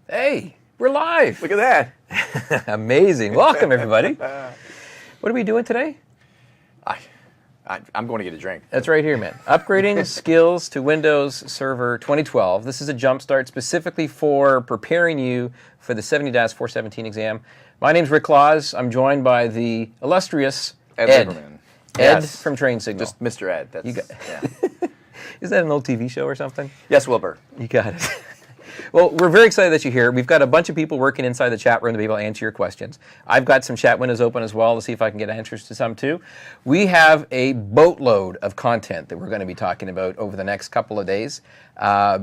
Hey, we're live. Look at that. Amazing. Welcome, everybody. What are we doing today? I'm going to get a drink. That's right here, man. Upgrading skills to Windows Server 2012. This is a jumpstart specifically for preparing you for the 70-417 exam. My name's Rick Claus. I'm joined by the illustrious Ed. Lieberman. Ed Yes. from Train Signal. Just Mr. Ed. That's, yeah. Is that an old TV show or something? Yes, Wilbur. You got it. Well, we're very excited that you're here. We've got a bunch of people working inside the chat room to be able to answer your questions. I've got some chat windows open as well to see if I can get answers to some too. We have a boatload of content that we're going to be talking about over the next couple of days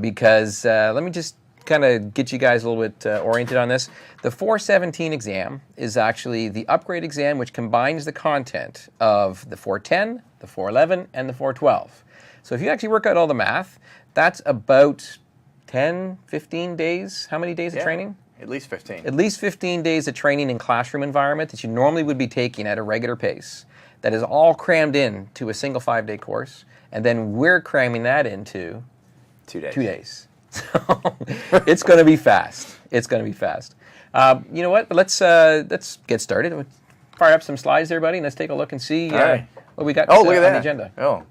because let me just kind of get you guys a little bit oriented on this. The 417 exam is actually the upgrade exam which combines the content of the 410, the 411, and the 412. So if you actually work out all the math, that's about 10, 15 days? How many days of training? At least 15. At least 15 days of training in classroom environment that you normally would be taking at a regular pace. That is all crammed in to a single 5-day course. And then we're cramming that into 2 days. 2 days. So it's going to be fast. It's going to be fast. You know what? Let's get started. Fire up some slides there, buddy, and let's take a look and see right. what we got look at on that. the agenda. Oh,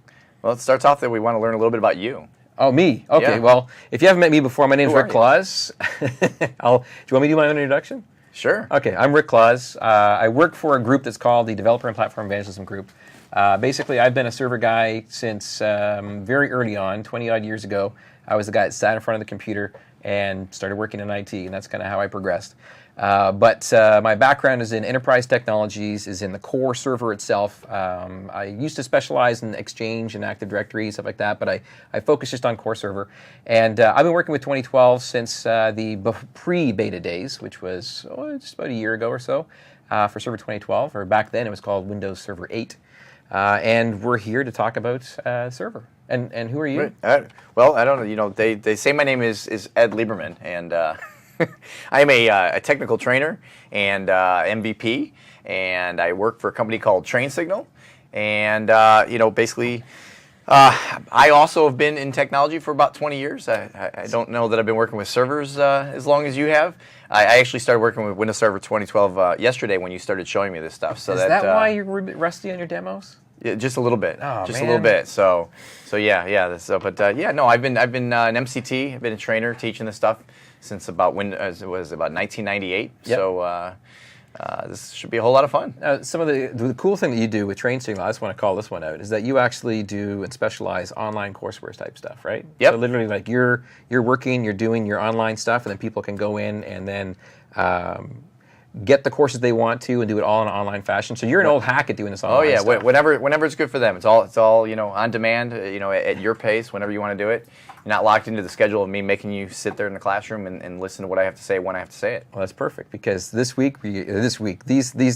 well, it starts off that we want to learn a little bit about you. Oh, me? Okay, Yeah. Well, if you haven't met me before, my name's Who are Rick you? Claus. Do you want me to do my own introduction? Sure. Okay, I'm Rick Claus. I work for a group that's called the Developer and Platform Evangelism Group. Basically, I've been a server guy since very early on, 20-odd years ago. I was the guy that sat in front of the computer and started working in IT, and that's kind of how I progressed. But my background is in enterprise technologies, is in the core server itself. I used to specialize in Exchange and Active Directory, stuff like that, but I focus just on core server. And I've been working with 2012 since the pre-beta days, which was just about a year ago or so, for Server 2012, or back then it was called Windows Server 8. And we're here to talk about server. And who are you? Right. Well, I don't know. You know, they say my name is Ed Lieberman, and I am a technical trainer and MVP, and I work for a company called Train Signal. And, you know, basically, I also have been in technology for about 20 years. I don't know that I've been working with servers as long as you have. I actually started working with Windows Server 2012 yesterday when you started showing me this stuff. So Is that why you're rusty on your demos? Yeah, just a little bit. Oh, just man. a little bit. So yeah. But yeah, no, I've been an MCT. I've been a trainer teaching this stuff since about it was about 1998. Yep. So this should be a whole lot of fun. Some of the cool thing that you do with Train Signal, I just want to call this one out, is that you actually do and specialize online courseware type stuff, right? Yep. So literally, like you're working, you're doing your online stuff, and then people can go in and then get the courses they want to and do it all in an online fashion. So you're an old hack at doing this online Oh yeah, stuff. whenever it's good for them. It's all you know, on demand. You know, at your pace, whenever you want to do it. You're not locked into the schedule of me making you sit there in the classroom and listen to what I have to say when I have to say it. Well, that's perfect because these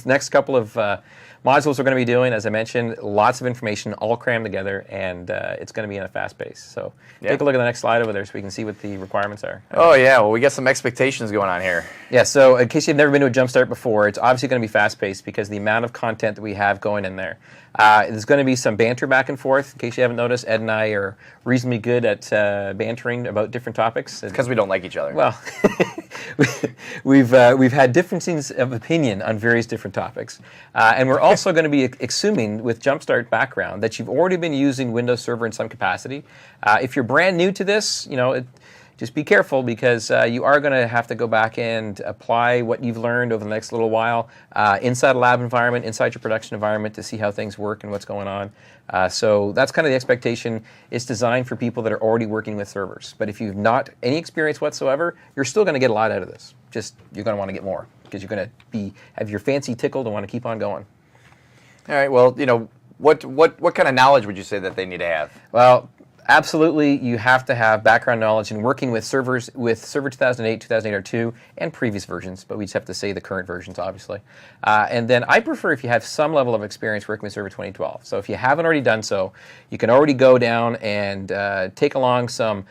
next couple of modules we're going to be doing, as I mentioned, lots of information all crammed together, and it's going to be in a fast pace. So take a look at the next slide over there so we can see what the requirements are. Oh yeah, well we got some expectations going on here. Yeah, so in case you've never been to a Jumpstart before, it's obviously going to be fast-paced because the amount of content that we have going in there. There's going to be some banter back and forth. In case you haven't noticed, Ed and I are reasonably good at bantering about different topics. Because we don't like each other. Well, we've had differences of opinion on various different topics. And we're also going to be assuming, with Jumpstart background, that you've already been using Windows Server in some capacity. If you're brand new to this, you know, just be careful because you are going to have to go back and apply what you've learned over the next little while inside a lab environment, inside your production environment to see how things work and what's going on. So that's kind of the expectation. It's designed for people that are already working with servers. But if you've not any experience whatsoever, you're still going to get a lot out of this. Just you're going to want to get more because you're going to have your fancy tickled and want to keep on going. All right. Well, you know, what kind of knowledge would you say that they need to have? Well, absolutely, you have to have background knowledge in working with servers, with Server 2008, 2008 R2, and previous versions, but we just have to say the current versions, obviously. And then I prefer if you have some level of experience working with Server 2012. So if you haven't already done so, you can already go down and take along some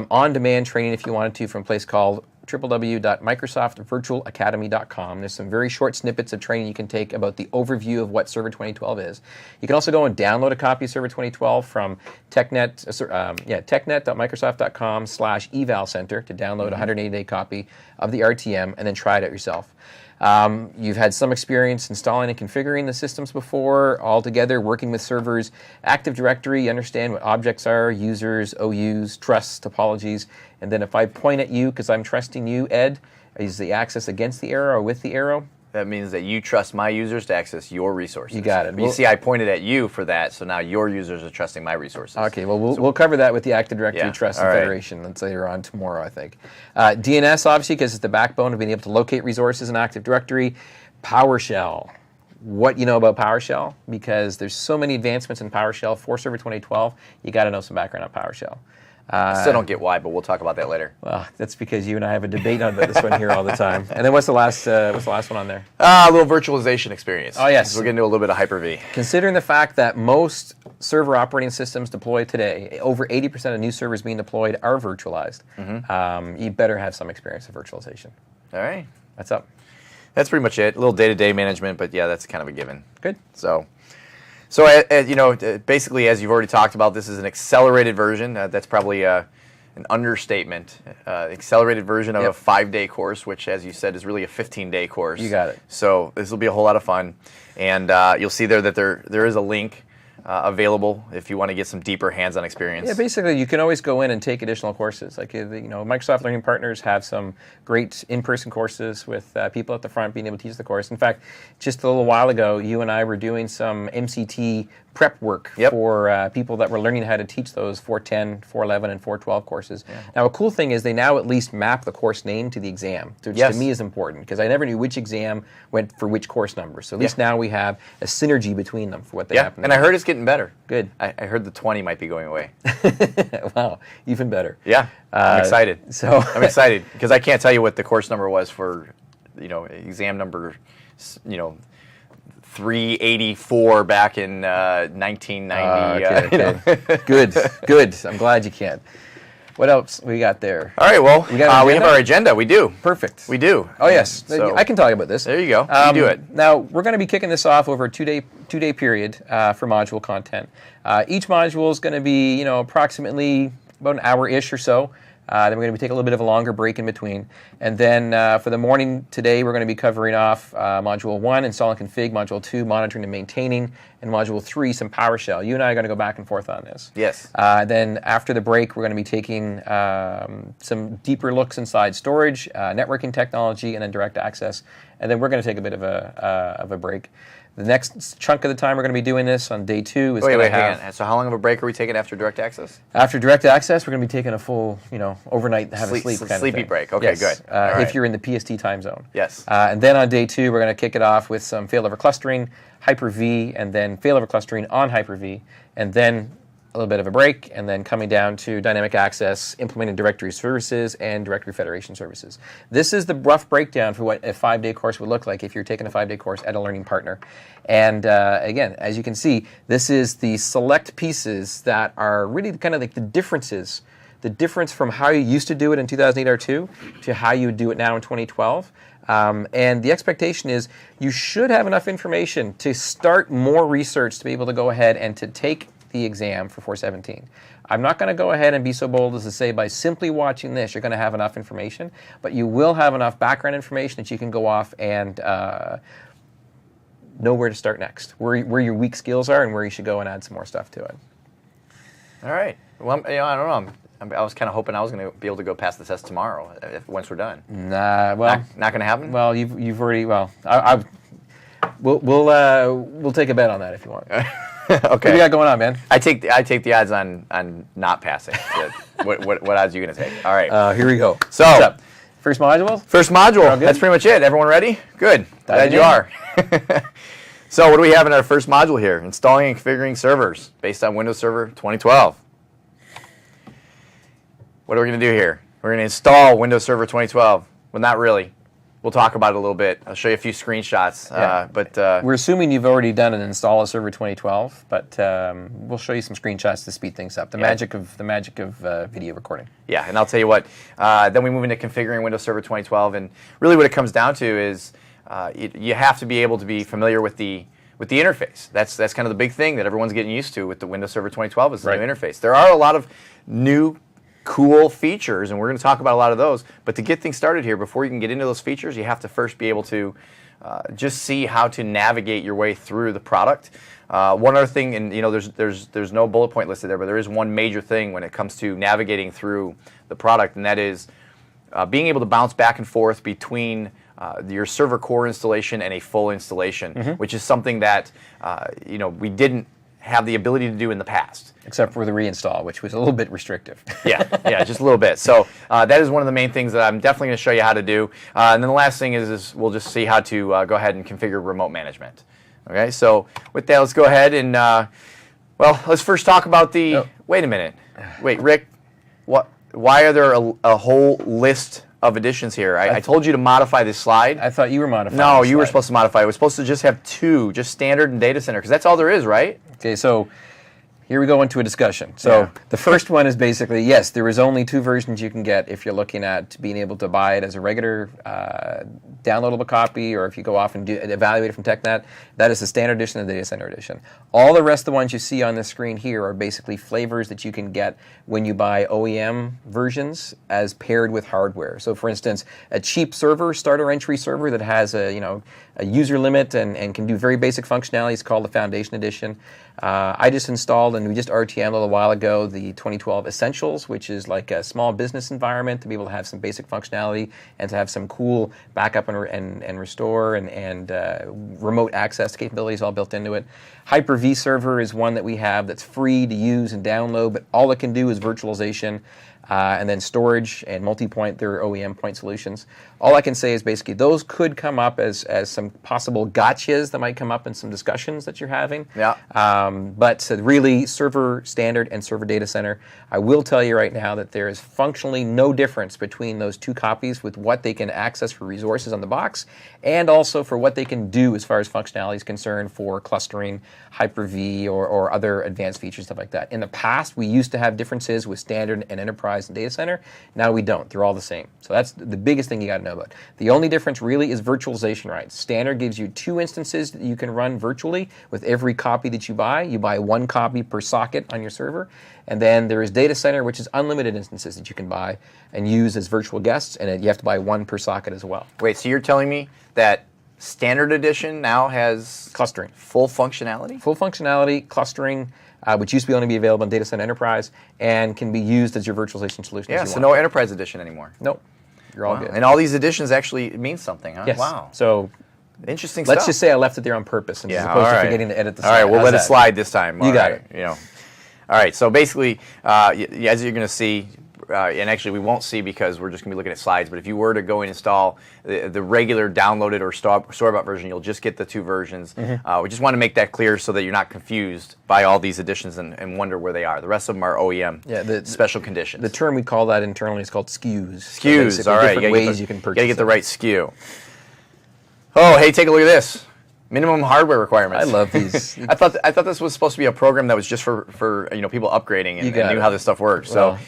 on-demand training if you wanted to from a place called www.microsoftvirtualacademy.com. There's some very short snippets of training you can take about the overview of what Server 2012 is. You can also go and download a copy of Server 2012 from technet.microsoft.com/eval center to download a 180-day copy of the RTM and then try it out yourself. You've had some experience installing and configuring the systems before, altogether working with servers, Active Directory, you understand what objects are, users, OUs, trusts, topologies, and then if I point at you, because I'm trusting you, Ed, is the access against the arrow or with the arrow? That means that you trust my users to access your resources. You got it. But you see, I pointed at you for that, so now your users are trusting my resources. Okay, well, we'll cover that with the Active Directory, Yeah, Trust, all and right. Federation. That's later on tomorrow, I think. DNS, obviously, because it's the backbone of being able to locate resources in Active Directory. PowerShell. What you know about PowerShell? Because there's so many advancements in PowerShell for Server 2012, you got to know some background on PowerShell. I still don't get why, but we'll talk about that later. Well, that's because you and I have a debate on about this one here all the time. And then what's the last one on there? A little virtualization experience. Oh, yes. So we're going to do a little bit of Hyper-V. Considering the fact that most server operating systems deployed today, over 80% of new servers being deployed are virtualized, you better have some experience with virtualization. All right. That's up. That's pretty much it. A little day-to-day management, but yeah, that's kind of a given. Good. So basically, as you've already talked about, this is an accelerated version. That's probably an understatement. Accelerated version of a 5-day course, which, as you said, is really a 15-day course. You got it. So this will be a whole lot of fun, and you'll see there that there is a link available if you want to get some deeper hands-on experience. Yeah, basically, you can always go in and take additional courses. Like, Microsoft Learning Partners have some great in-person courses with people at the front being able to teach the course. In fact, just a little while ago, you and I were doing some MCT prep work for people that were learning how to teach those 410, 411, and 412 courses. Yeah. Now, a cool thing is they now at least map the course name to the exam, which to me is important, because I never knew which exam went for which course number. So at least now we have a synergy between them for what they happen to and I heard it's getting better. Good. I heard the 20 might be going away. Wow, even better. Yeah, I'm excited. I'm excited because I can't tell you what the course number was for, exam number, 384 back in 1990. Okay. Good. I'm glad you can. What else we got there? All right, well, we have our agenda. We do. Perfect. We do. Oh, yes. So, I can talk about this. There you go. You do it. Now, we're going to be kicking this off over a two-day period for module content. Each module is going to be, approximately about an hour-ish or so. Then we're going to be taking a little bit of a longer break in between. And then for the morning today, we're going to be covering off Module 1, Install and Config, Module 2, Monitoring and Maintaining, and Module 3, some PowerShell. You and I are going to go back and forth on this. Yes. Then after the break, we're going to be taking some deeper looks inside storage, networking technology, and then direct access. And then we're going to take a bit of a break. The next chunk of the time we're going to be doing this on day 2 is hang on. So how long of a break are we taking after direct access? After direct access, we're going to be taking a full, overnight have a sleep kind of sleepy thing. break. Okay, yes. Good. Right. If you're in the PST time zone. Yes. And then on day 2, we're going to kick it off with some failover clustering, Hyper-V, and then failover clustering on Hyper-V, and then a little bit of a break, and then coming down to dynamic access, implementing directory services, and directory federation services. This is the rough breakdown for what a 5-day course would look like if you're taking a 5-day course at a learning partner. And again, as you can see, this is the select pieces that are really kind of like the differences, the difference from how you used to do it in 2008 R2 to how you would do it now in 2012. And the expectation is you should have enough information to start more research to be able to go ahead and to take the exam for 417. I'm not going to go ahead and be so bold as to say by simply watching this you're going to have enough information, but you will have enough background information that you can go off and know where to start next, where your weak skills are and where you should go and add some more stuff to it. All right. Well, I don't know. I was kind of hoping I was going to be able to go pass the test tomorrow once we're done. Nah, well, not going to happen. Well, you've already we'll take a bet on that if you want. Okay. What do you got going on, man? I take the odds on not passing. What odds are you going to take? All right. Here we go. So, what's up? First module? First module. That's pretty much it. Everyone ready? Good. Glad you are. So what do we have in our first module here? Installing and configuring servers based on Windows Server 2012. What are we going to do here? We're going to install Windows Server 2012. Well, not really. we'll talk about it a little bit. I'll show you a few screenshots. We're assuming you've already done an install of Server 2012, but we'll show you some screenshots to speed things up. The magic of video recording. Yeah, and I'll tell you what. Then we move into configuring Windows Server 2012, and really what it comes down to is you have to be able to be familiar with the interface. That's kind of the big thing that everyone's getting used to with the Windows Server 2012 is the new interface. There are a lot of new cool features, and we're going to talk about a lot of those. But to get things started here, before you can get into those features, you have to first be able to just see how to navigate your way through the product. One other thing, and there's no bullet point listed there, but there is one major thing when it comes to navigating through the product, and that is being able to bounce back and forth between your server core installation and a full installation, which is something that we didn't have the ability to do in the past. Except for the reinstall, which was a little bit restrictive. yeah, just a little bit. So that is one of the main things that I'm definitely going to show you how to do. And then the last thing is we'll just see how to go ahead and configure remote management. Okay, so with that, let's go ahead and, let's first talk about the, wait a minute. Wait, Rick, why are there a whole list of additions here? I told you to modify this slide. I thought you were modifying No, you were supposed to modify it. It was supposed to just have two, just standard and data center, because that's all there is, right? Okay, so here we go into a discussion. So the first one is basically, yes, there is only two versions you can get if you're looking at being able to buy it as a regular downloadable copy, or if you go off and evaluate it from TechNet. That is the standard edition and the data center edition. All the rest of the ones you see on the screen here are basically flavors that you can get when you buy OEM versions as paired with hardware. So for instance, a cheap server, starter entry server that has a user limit and can do very basic functionality is called the Foundation Edition. I just installed, and we just RTM'd a little while ago, the 2012 Essentials, which is like a small business environment to be able to have some basic functionality and to have some cool backup and restore and remote access capabilities all built into it. Hyper-V Server is one that we have that's free to use and download, but all it can do is virtualization. And then storage and multi-point, they're OEM point solutions. All I can say is basically those could come up as some possible gotchas that might come up in some discussions that you're having. Yeah. But really, server standard and server data center, I will tell you right now that there is functionally no difference between those two copies with what they can access for resources on the box and also for what they can do as far as functionality is concerned for clustering, Hyper-V, or other advanced features, stuff like that. In the past, we used to have differences with standard and enterprise and data center. Now we don't. They're all the same. So that's the biggest thing you got to know about. The only difference really is virtualization rights. Standard gives you 2 instances that you can run virtually with every copy that you buy. You buy 1 copy per socket on your server. And then there is data center, which is unlimited instances that you can buy and use as virtual guests, and you have to buy 1 per socket as well. Wait, so you're telling me that Standard Edition now has clustering, full functionality? Full functionality, clustering, which used to only be available in Data Center Enterprise, and can be used as your virtualization solution. Yeah, so no Enterprise Edition anymore. Nope. You're all good. And all these editions actually mean something, huh? Yes. Wow. So interesting stuff. let's just say I left it there on purpose, as opposed to forgetting to edit the slide. All right, we'll let it slide this time. You got it. All right, so basically, as you're going to see, and actually we won't see because we're just going to be looking at slides, but if you were to go and install the regular downloaded or store-bought version, you'll just get the 2 versions. We just want to make that clear so that you're not confused by all these editions and wonder where they are. The rest of them are OEM special conditions. The term we call that internally is called SKUs. SKUs, all right. Different ways you can purchase You got to get the right SKU. Oh, hey, take a look at this. Minimum hardware requirements. I love these. I thought this was supposed to be a program that was just for people upgrading and knew how this stuff works. So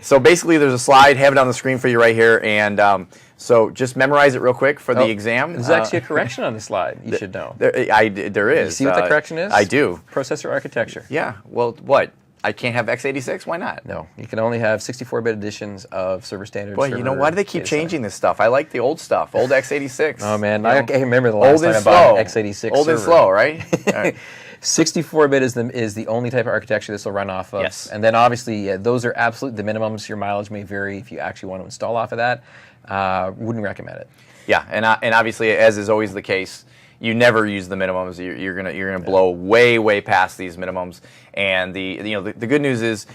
so basically there's a slide. Have it on the screen for you right here, and so just memorize it real quick for the exam. There's actually a correction on the slide. You should know. There is. You see what the correction is? I do. Processor architecture. Yeah. Well, what? I can't have x86? Why not? No, you can only have 64-bit editions of server standard. Boy, why do they keep changing this stuff? I like the old stuff, old x86. Oh man, I can't remember the last time I bought an x86 Old server. and slow, right? All right. 64-bit is the only type of architecture this will run off of. Yes. And then obviously, those are absolutely the minimums. Your mileage may vary if you actually want to install off of that. Wouldn't recommend it. Yeah, and obviously, as is always the case, you never use the minimums. You're gonna blow way past these minimums. And the good news is,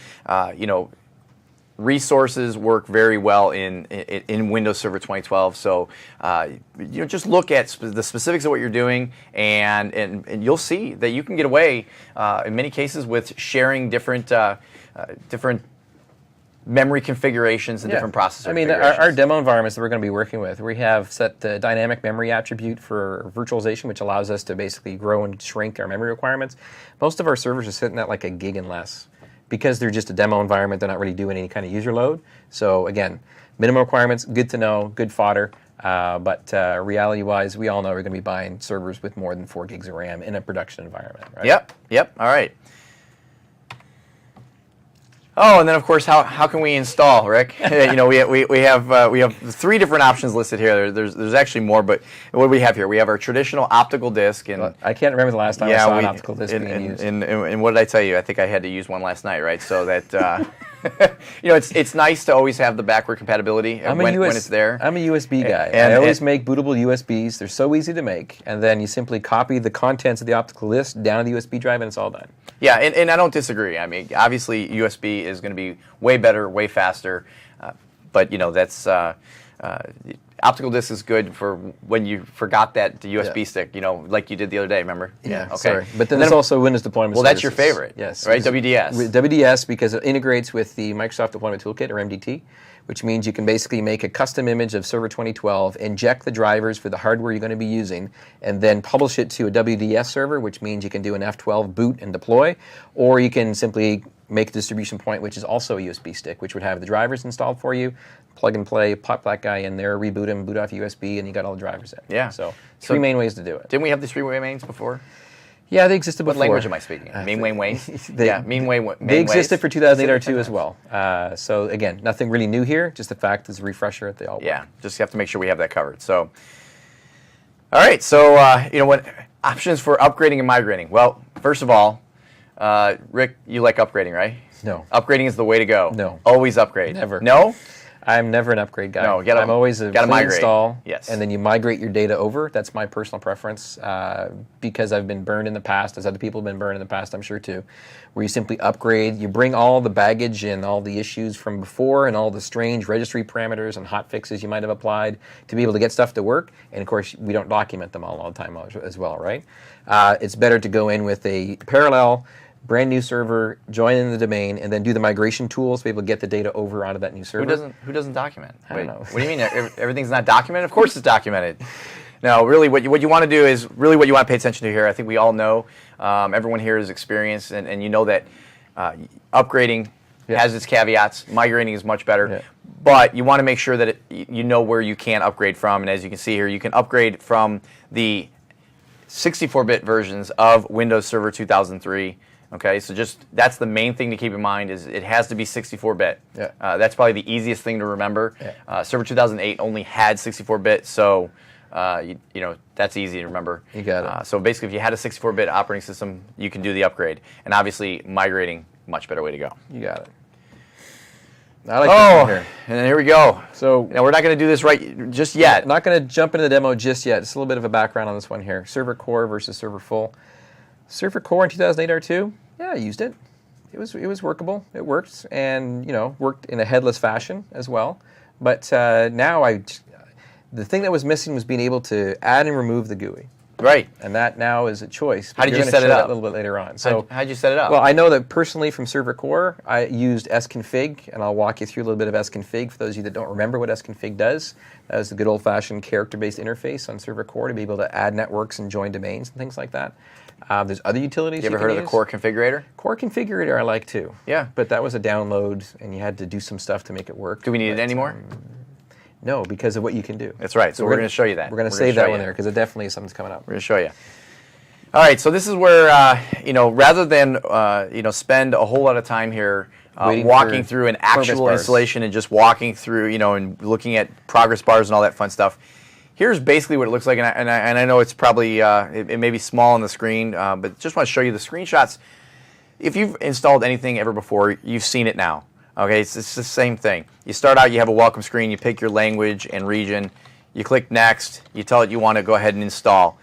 resources work very well in Windows Server 2012. So just look at the specifics of what you're doing, and you'll see that you can get away in many cases with sharing different memory configurations and different processor I mean, configurations. our demo environments that we're going to be working with, we have set the dynamic memory attribute for virtualization, which allows us to basically grow and shrink our memory requirements. Most of our servers are sitting at like a gig and less. Because they're just a demo environment, they're not really doing any kind of user load. So again, minimum requirements, good to know, good fodder. But reality-wise, we all know we're going to be buying servers with more than 4 gigs of RAM in a production environment, right? Yep. All right. Oh, and then of course, how can we install, Rick? We have 3 different options listed here. There's actually more, but what do we have here? We have our traditional optical disk, and I can't remember the last time I saw an optical disk being used. And what did I tell you? I think I had to use one last night, right? So that it's nice to always have the backward compatibility when it's there. I'm a USB guy. I always make bootable USBs. They're so easy to make, and then you simply copy the contents of the optical disk down to the USB drive, and it's all done. Yeah, and I don't disagree. I mean, obviously USB is going to be way better, way faster, but that's optical disk is good for when you forgot that the USB stick, like you did the other day. Remember? Yeah. Okay. Sorry. But then there's also Windows deployment. Well, that's your favorite. Yes. Right. WDS. WDS because it integrates with the Microsoft Deployment Toolkit or MDT, which means you can basically make a custom image of Server 2012, inject the drivers for the hardware you're going to be using, and then publish it to a WDS server, which means you can do an F12 boot and deploy, or you can simply make a distribution point, which is also a USB stick, which would have the drivers installed for you, plug and play, pop that guy in there, reboot him, boot off USB, and you got all the drivers in. Yeah. So 3 main ways to do it. Didn't we have these 3 mains before? Yeah, they existed before. What language am I speaking? Main ways? They existed for 2008 R2 as well. So again, nothing really new here, just the fact is a refresher that they all work. Yeah, just have to make sure we have that covered. So, all right, so what options for upgrading and migrating? Well, first of all, Rick, you like upgrading, right? No. Upgrading is the way to go. No. Always upgrade. Never. No? I'm never an upgrade guy. No, I'm always a clean migrate. install, Yes. and then you migrate your data over. That's my personal preference because I've been burned in the past, as other people have been burned in the past, I'm sure too, where you simply upgrade, you bring all the baggage and all the issues from before and all the strange registry parameters and hot fixes you might have applied to be able to get stuff to work, and of course we don't document them all the time as well, right? It's better to go in with a parallel brand new server, join in the domain, and then do the migration tools to be able to get the data over onto that new server. Who doesn't document? I don't know. What do you mean? Everything's not documented? Of course it's documented. No, really, what you want to do is really what you want to pay attention to here. I think we all know, everyone here is experienced, and you know that upgrading has its caveats. Migrating is much better. Yeah. But you want to make sure that you know where you can upgrade from. And as you can see here, you can upgrade from the 64-bit versions of Windows Server 2003. Okay, so that's the main thing to keep in mind is it has to be 64-bit. Yeah. That's probably the easiest thing to remember. Yeah. Server 2008 only had 64-bit, so that's easy to remember. You got it. So basically, if you had a 64-bit operating system, you can do the upgrade. And obviously, migrating, much better way to go. You got it. I like this one here. And then here we go. So now we're not going to do this right just yet. Not going to jump into the demo just yet. Just a little bit of a background on this one here. Server core versus server full. Server core in 2008 R2, yeah, I used it. It was workable. It worked, and worked in a headless fashion as well. But now the thing that was missing was being able to add and remove the GUI. Right. And that now is a choice. How did You're you gonna set it show that up? a little bit later on. So how'd you set it up? Well, I know that personally from server core, I used sconfig, and I'll walk you through a little bit of sconfig for those of you that don't remember what sconfig does. That was the good old-fashioned character-based interface on server core to be able to add networks and join domains and things like that. There's other utilities you ever heard of the core configurator? Core configurator I like too. Yeah. But that was a download, and you had to do some stuff to make it work. Do we need it anymore? No, because of what you can do. That's right. So we're going to show you that. We're going to save that one there because it definitely is something's coming up. We're going to show you. All right. So this is where rather than spend a whole lot of time here walking through an actual installation and just walking through and looking at progress bars and all that fun stuff. Here's basically what it looks like, and I know it's probably it may be small on the screen, but just want to show you the screenshots. If you've installed anything ever before, you've seen it now. Okay, it's the same thing. You start out, you have a welcome screen, you pick your language and region, you click next, you tell it you want to go ahead and install.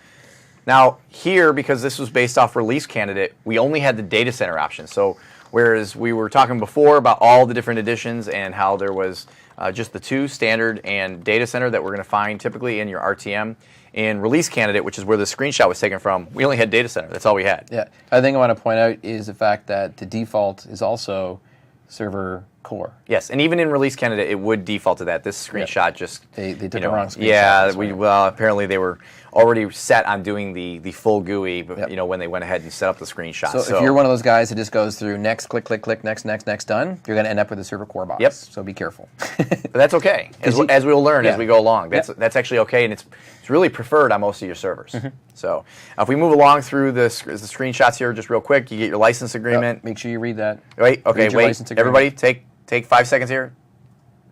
Now here, because this was based off release candidate, we only had the data center option. So whereas we were talking before about all the different editions and how there was just the 2, standard and data center, that we're going to find typically in your RTM. In release candidate, which is where the screenshot was taken from, we only had data center. That's all we had. Yeah. Other thing I want to point out is the fact that the default is also server core. Yes, and even in Release Canada, it would default to that. This screenshot just They took the wrong screenshot. Yeah, this way. well, apparently they were already set on doing the full GUI, but, Yep. when they went ahead and set up the screenshot. So if you're one of those guys that just goes through next, click, click, click, next, next, next, done, you're going to end up with a server core box. Yep. So be careful. But that's okay, as we'll learn as we go along. That's actually okay, and it's really preferred on most of your servers. So if we move along through the screenshots here, just real quick, you get your license agreement. Make sure you read that. Wait, okay, Read your wait. license agreement. Everybody, take 5 seconds here.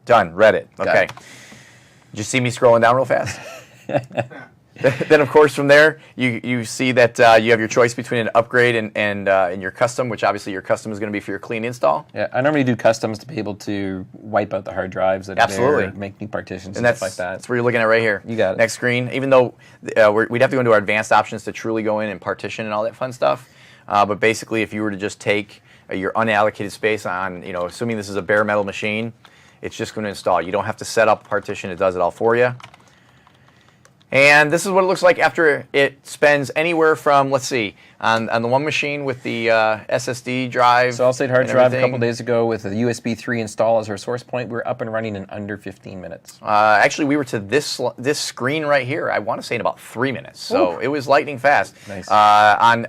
Done. Read it. Okay. it. Did you see me scrolling down real fast? Then, of course, from there, you see that you have your choice between an upgrade and your custom, which obviously your custom is going to be for your clean install. Yeah, I normally do customs to be able to wipe out the hard drives that are Absolutely. there, make new partitions And and stuff like that. that's what you're looking at right here. You got it. Next screen. Even though we'd have to go into our advanced options to truly go in and partition and all that fun stuff. But basically, if you were to just take your unallocated space on, assuming this is a bare metal machine, it's just going to install. You don't have to set up a partition. It does it all for you. And this is what it looks like after it spends anywhere from, let's see, on the one machine with the SSD drive. Solid state hard and drive a everything. couple days ago with a USB 3 install as our source point. We're up and running in under 15 minutes. Actually, we were to this screen right here, I want to say in about 3 minutes. So it was lightning fast. Nice. On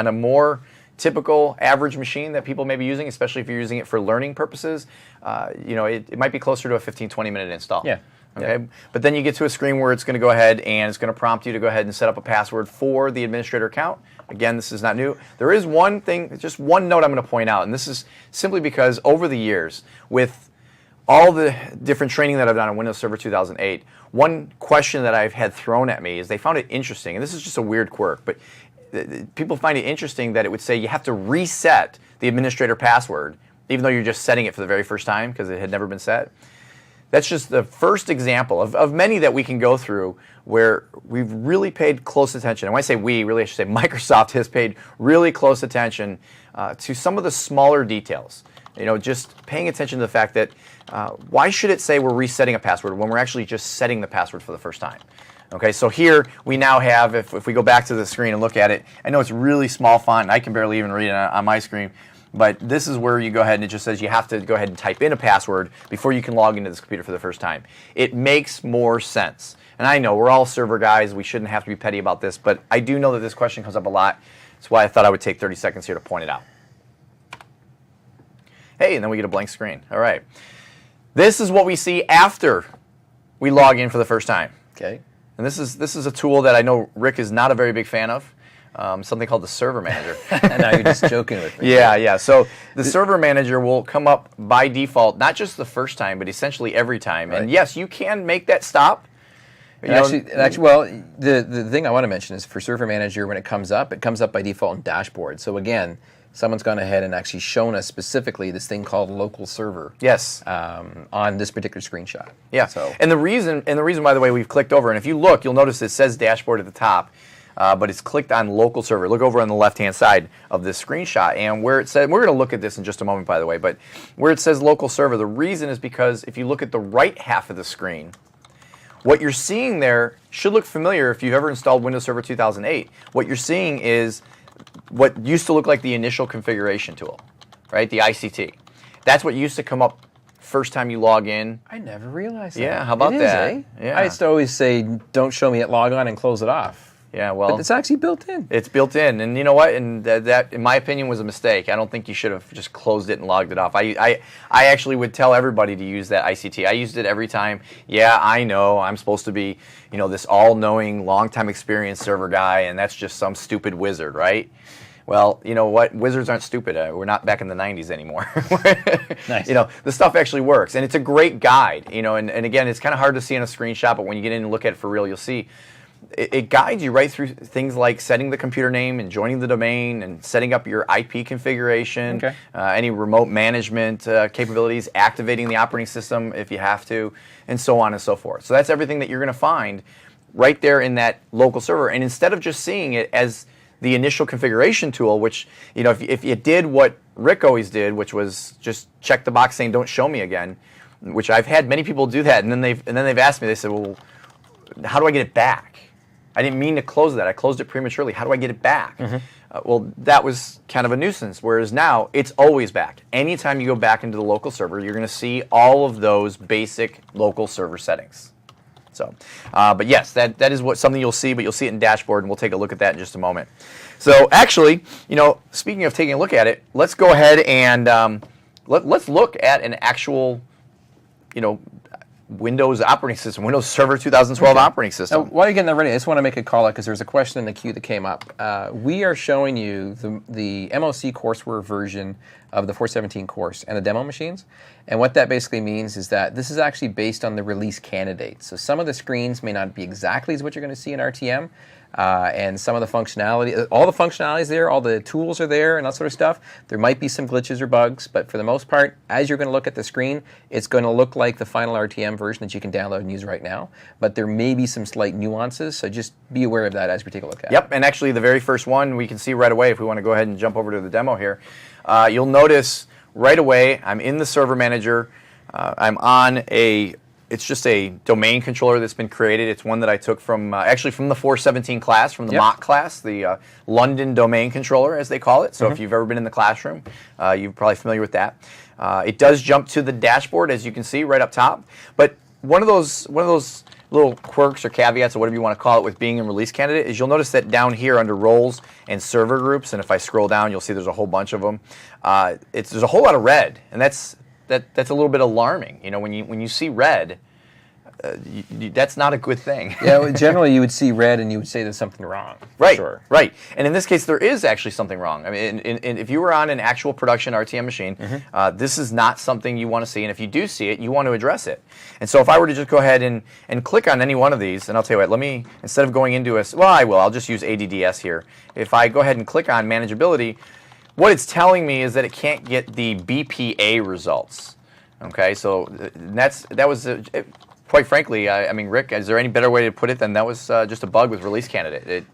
a more typical average machine that people may be using, especially if you're using it for learning purposes, it might be closer to a 15, 20-minute install. Yeah. Okay, but then you get to a screen where it's going to go ahead and it's going to prompt you to go ahead and set up a password for the administrator account. Again, this is not new. There is one thing, just one note I'm going to point out, and this is simply because over the years, with all the different training that I've done on Windows Server 2008, one question that I've had thrown at me is they found it interesting, and this is just a weird quirk, but people find it interesting that it would say you have to reset the administrator password, even though you're just setting it for the very first time because it had never been set. That's just the first example of many that we can go through where we've really paid close attention. And when I say we, really I should say Microsoft has paid really close attention to some of the smaller details. Just paying attention to the fact that why should it say we're resetting a password when we're actually just setting the password for the first time? Okay, so here we now have, if we go back to the screen and look at it, I know it's really small font and I can barely even read it on my screen. But this is where you go ahead and it just says you have to go ahead and type in a password before you can log into this computer for the first time. It makes more sense. And I know we're all server guys. We shouldn't have to be petty about this. But I do know that this question comes up a lot. That's why I thought I would take 30 seconds here to point it out. Hey, and then we get a blank screen. All right. This is what we see after we log in for the first time. Okay. And this is a tool that I know Rick is not a very big fan of. Something called the Server Manager. And now you're just joking with me. Yeah. So the Server Manager will come up by default, not just the first time, but essentially every time. Right. And yes, you can make that stop. Actually, well, the thing I want to mention is for Server Manager, when it comes up by default in Dashboard. So again, someone's gone ahead and actually shown us specifically this thing called local server. Yes. On this particular screenshot. Yeah. So And the reason, by the way, we've clicked over, and if you look, you'll notice it says Dashboard at the top. But it's clicked on local server. Look over on the left-hand side of this screenshot, and where it says, we're going to look at this in just a moment, by the way, but where it says local server, the reason is because if you look at the right half of the screen, what you're seeing there should look familiar if you've ever installed Windows Server 2008. What you're seeing is what used to look like the initial configuration tool, right? The ICT. That's what used to come up first time you log in. I never realized that. Yeah, how about It is, that? eh? Yeah. I used to always say, don't show me at log on and close it off. Yeah, well, But it's actually built in. it's built in, and you know what? And that, in my opinion, was a mistake. I don't think you should have just closed it and logged it off. I actually would tell everybody to use that ICT. I used it every time. Yeah, I know I'm supposed to be, this all-knowing, long-time experienced server guy, and that's just some stupid wizard, right? Well, you know what? Wizards aren't stupid. We're not back in the 90s anymore. Nice. The stuff actually works, and it's a great guide. And again, it's kind of hard to see in a screenshot, but when you get in and look at it for real, you'll see. It guides you right through things like setting the computer name and joining the domain and setting up your IP configuration, Okay. Any remote management capabilities, activating the operating system if you have to, and so on and so forth. So that's everything that you're going to find right there in that local server. And instead of just seeing it as the initial configuration tool, which, if you did what Rick always did, which was just check the box saying don't show me again, which I've had many people do that, and then they've asked me, they said, well, how do I get it back? I didn't mean to close that. I closed it prematurely. How do I get it back? Well, that was kind of a nuisance, whereas now it's always back. Anytime you go back into the local server, you're going to see all of those basic local server settings. So, but yes, that is something you'll see, but you'll see it in dashboard, and we'll take a look at that in just a moment. So actually, speaking of taking a look at it, let's go ahead and let's look at an actual, Windows operating system, Windows Server 2012 operating system. Now, while you're getting that ready, I just want to make a call out because there's a question in the queue that came up. We are showing you the MOC courseware version of the 417 course and the demo machines. And what that basically means is that this is actually based on the release candidate. So some of the screens may not be exactly as what you're going to see in RTM. And some of the functionality, all the functionality is there, all the tools are there and that sort of stuff. There might be some glitches or bugs, but for the most part, as you're going to look at the screen, it's going to look like the final RTM version that you can download and use right now. But there may be some slight nuances, so just be aware of that as we take a look at it. Yep, and actually the very first one we can see right away if we want to go ahead and jump over to the demo here. You'll notice right away I'm in the server manager. I'm on it's just a domain controller that's been created. It's one that I took from, actually from the 417 class, from the mock class, the London domain controller, as they call it. So if you've ever been in the classroom, you're probably familiar with that. It does jump to the dashboard, as you can see right up top. But one of those little quirks or caveats or whatever you want to call it with being in release candidate is you'll notice that down here under roles and server groups, and if I scroll down, you'll see there's a whole bunch of them. There's a whole lot of red, and that's a little bit alarming. When you see red, that's not a good thing. Yeah, well, generally you would see red and you would say there's something wrong. Right, Sure. right. And in this case, there is actually something wrong. I mean, if you were on an actual production RTM machine, this is not something you want to see. And if you do see it, you want to address it. And so if I were to just go ahead and click on any one of these, and I'll tell you what, instead of going into I'll just use ADDS here. If I go ahead and click on manageability, what it's telling me is that it can't get the BPA results. Okay, so that was quite frankly, I mean, Rick, is there any better way to put it than that was just a bug with release candidate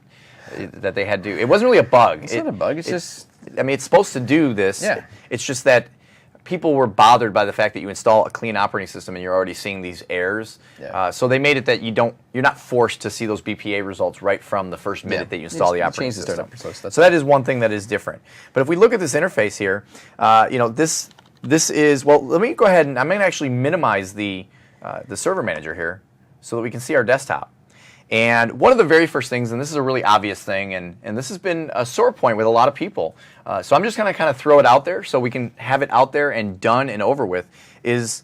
that they had to? It wasn't really a bug. It's not a bug. It's just. I mean, it's supposed to do this. Yeah. It's just that people were bothered by the fact that you install a clean operating system and you're already seeing these errors. Yeah. So they made it that you're not forced to see those BPA results right from the first minute that you install the operating system. So that is one thing that is different. But if we look at this interface here, this is, let me go ahead and I'm going to actually minimize the server manager here so that we can see our desktop. And one of the very first things, and this is a really obvious thing, and this has been a sore point with a lot of people, so I'm just going to kind of throw it out there so we can have it out there and done and over with, is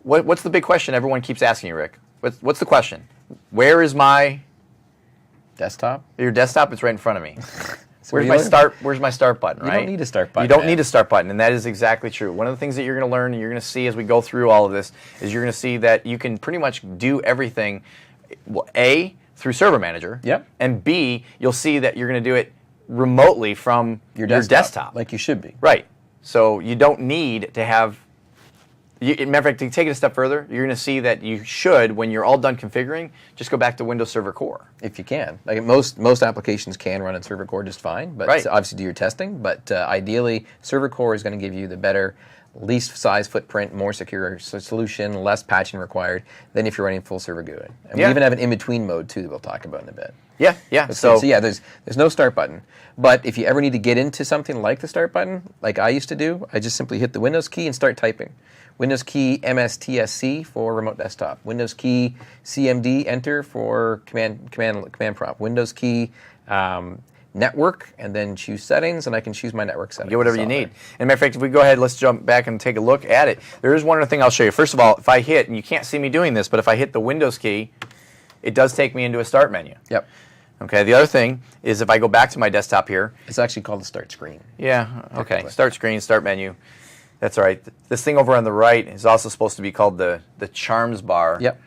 what's the big question everyone keeps asking you, Rick? What's the question? Where is my Desktop? Your desktop is right in front of me. So Where's my start button, right? You don't need a start button. You don't need a start button, and that is exactly true. One of the things that you're going to learn and you're going to see as we go through all of this is you're going to see that you can pretty much do everything, A, through Server Manager, Yep. and B, you'll see that you're going to do it remotely from your desktop. Like you should be. Right. So you don't need to have... matter of fact, to take it a step further, you're going to see that you should, when you're all done configuring, just go back to Windows Server Core. If you can. Like most applications can run in Server Core just fine, but obviously do your testing. But ideally, Server Core is going to give you the better, least size footprint, more secure solution, less patching required than if you're running full Server GUI. And we even have an in-between mode, too, that we'll talk about in a bit. Yeah, yeah. So yeah, there's no start button. But if you ever need to get into something like the start button, like I used to do, I just simply hit the Windows key and start typing. Windows key MSTSC for remote desktop. Windows key CMD enter for command prompt. Windows key network, and then choose settings, and I can choose my network settings. Get whatever you need. And matter of fact, if we go ahead, let's jump back and take a look at it. There is one other thing I'll show you. First of all, if I hit, and you can't see me doing this, but if I hit the Windows key, it does take me into a start menu. Yep. Okay, the other thing is if I go back to my desktop here. It's actually called the start screen. Yeah, okay. Start screen, start menu. That's all right. This thing over on the right is also supposed to be called the charms bar. Yep.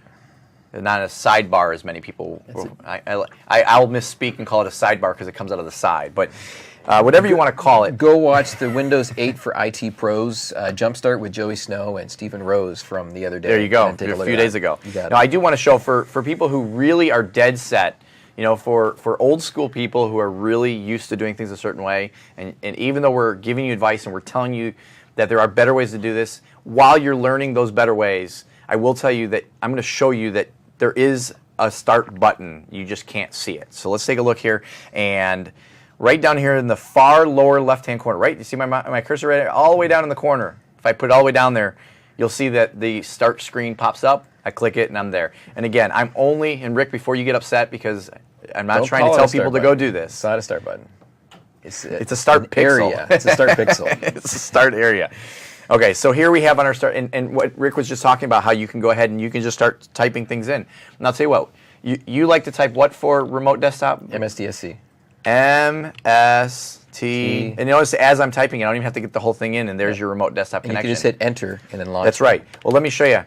Not a sidebar, as many people. I'll misspeak and call it a sidebar because it comes out of the side. But whatever you want to call it. Go watch the Windows 8 for IT Pros Jumpstart with Joey Snow and Stephen Rose from the other day. There you go. A few days ago. Now, I do want to show for people who really are dead set. You know, for old school people who are really used to doing things a certain way, and even though we're giving you advice and we're telling you that there are better ways to do this, while you're learning those better ways, I will tell you that I'm going to show you that there is a start button. You just can't see it. So let's take a look here, and right down here in the far lower left-hand corner, right? You see my cursor right there? All the way down in the corner. If I put it all the way down there, you'll see that the start screen pops up. I click it, and I'm there. And again, I'm only, and Rick, before you get upset, because I'm not trying to tell people to go do this. It's not a start button. It's a start pixel. Area. It's a start pixel. It's a start area. Okay, so here we have on our start, and what Rick was just talking about, how you can go ahead and you can just start typing things in. And I'll tell you what, you like to type what for remote desktop? MSDSC. MST. And notice as I'm typing it, I don't even have to get the whole thing in, and there's your remote desktop And connection. you can just hit enter and then launch. That's right. Well, let me show you.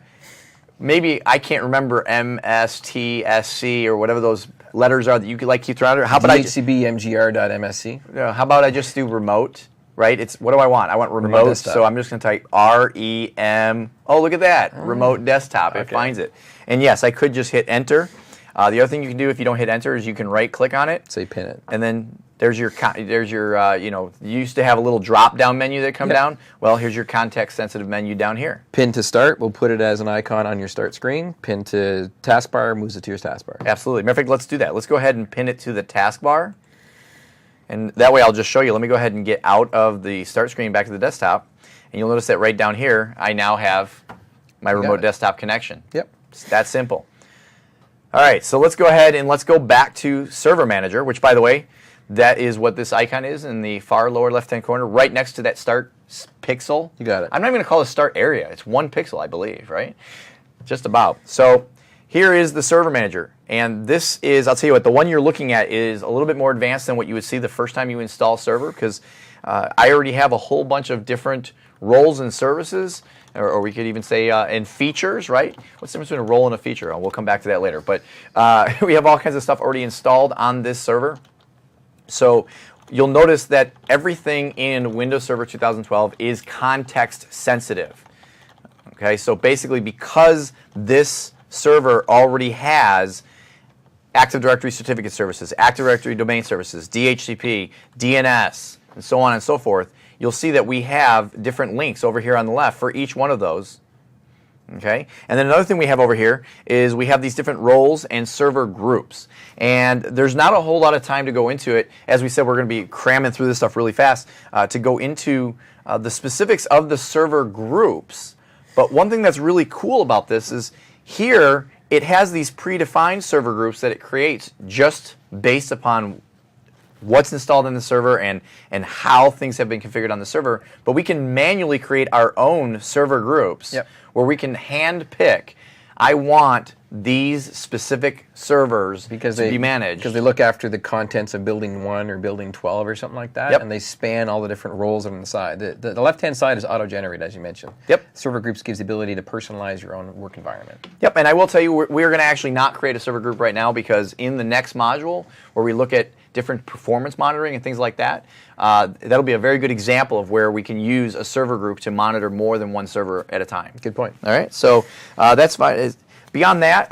Maybe I can't remember MSTSC or whatever those letters are that you could like keep throwing out. How about DHCBMGR.MSC. how about I just do remote? Right? It's what do I want? I want remote. Desktop. So I'm just going to type REM. Oh, look at that. Remote desktop. It Okay. finds it. And yes, I could just hit enter. The other thing you can do if you don't hit enter is you can right click on it. So you pin it. And then there's your you used to have a little drop down menu that come down. Well, here's your context sensitive menu down here. Pin to start, we'll put it as an icon on your start screen. Pin to taskbar moves it to your taskbar. Absolutely. Matter of fact, let's do that. Let's go ahead and pin it to the taskbar. And that way I'll just show you. Let me go ahead and get out of the start screen back to the desktop. And you'll notice that right down here, I now have my remote desktop connection. Yep. It's that simple. All right, so let's go ahead and let's go back to Server Manager, which, by the way, that is what this icon is in the far lower left-hand corner, right next to that start pixel. You got it. I'm not even going to call it start area. It's 1 pixel, I believe, right? Just about. So here is the Server Manager. And this is, I'll tell you what, the one you're looking at is a little bit more advanced than what you would see the first time you install Server, because I already have a whole bunch of different roles and services, or we could even say and features, right? What's the difference between a role and a feature? We'll come back to that later. But we have all kinds of stuff already installed on this server. So you'll notice that everything in Windows Server 2012 is context sensitive. Okay, so basically because this server already has Active Directory Certificate Services, Active Directory Domain Services, DHCP, DNS, and so on and so forth, you'll see that we have different links over here on the left for each one of those. Okay, and then another thing we have over here is we have these different roles and server groups. And there's not a whole lot of time to go into it. As we said, we're going to be cramming through this stuff really fast to go into the specifics of the server groups. But one thing that's really cool about this is here it has these predefined server groups that it creates just based upon what's installed in the server and how things have been configured on the server. But we can manually create our own server groups where we can hand pick, I want these specific servers to be managed. Because they look after the contents of building 1 or building 12 or something like that, and they span all the different roles on the side. The left-hand side is auto-generated, as you mentioned. Server groups gives the ability to personalize your own work environment. And I will tell you, we're going to actually not create a server group right now, because in the next module where we look at different performance monitoring and things like that, that'll be a very good example of where we can use a server group to monitor more than one server at a time. Good point. All right, so that's fine. Beyond that,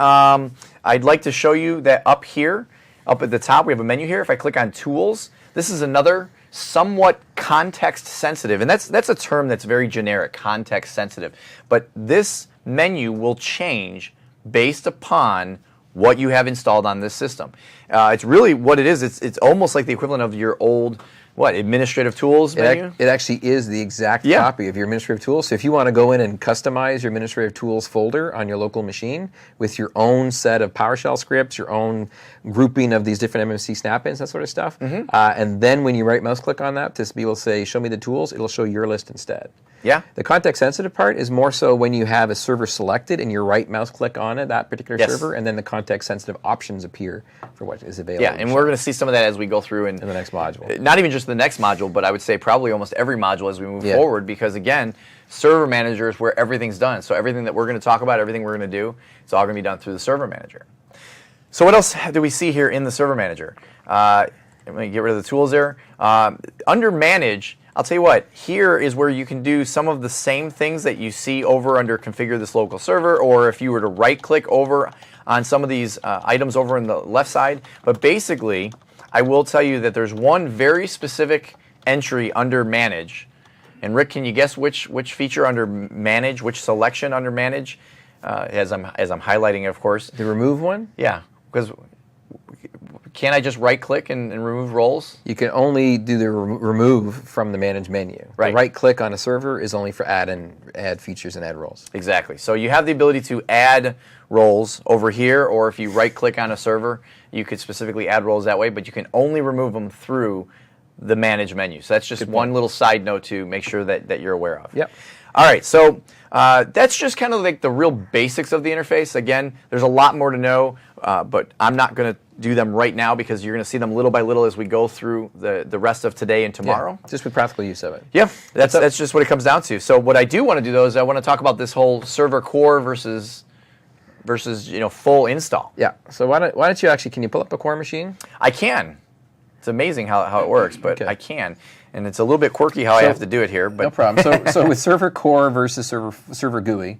I'd like to show you that up here, up at the top, we have a menu here. If I click on Tools, this is another somewhat context sensitive, and that's a term that's very generic, context sensitive. But this menu will change based upon what you have installed on this system. It's really what it is. It's almost like the equivalent of your old administrative tools menu? It actually is the exact copy of your administrative tools. So if you want to go in and customize your administrative tools folder on your local machine with your own set of PowerShell scripts, your own grouping of these different MMC snap-ins, that sort of stuff, and then when you right mouse click on that to be able to say, show me the tools, it'll show your list instead. The context sensitive part is more so when you have a server selected and you right mouse click on it, that particular server, and then the context sensitive options appear for what is available. And we're going to see some of that as we go through in the next module. Not even just the next module, but I would say probably almost every module as we move forward, because again, Server Manager is where everything's done. So everything that we're going to talk about, everything we're going to do, it's all going to be done through the Server Manager. So what else do we see here in the Server Manager? Let me get rid of the tools there. Under Manage, I'll tell you what, here is where you can do some of the same things that you see over under Configure this local server, or if you were to right-click over on some of these items over on the left side. But basically, I will tell you that there's one very specific entry under Manage. And Rick, can you guess which feature under Manage, which selection under Manage, as I'm highlighting it, of course? The remove one? Yeah. Because can't I just right-click and remove roles? You can only do the remove from the manage menu. Right. The right click on a server is only for add features and add roles. Exactly. So you have the ability to add roles over here, or if you right-click on a server, you could specifically add roles that way, but you can only remove them through the manage menu. So that's just one little side note to make sure that you're aware of. Yep. All right, so that's just kind of like the real basics of the interface. Again, there's a lot more to know, but I'm not going to do them right now because you're going to see them little by little as we go through the rest of today and tomorrow. Yeah, just with practical use of it. Yeah, that's just what it comes down to. So what I do want to do though is I want to talk about this whole server core versus full install. Yeah. So why don't you actually, can you pull up a core machine? I can. It's amazing how it works, but Okay. I can. And it's a little bit quirky how I have to do it here. But No problem. So with server core versus server GUI,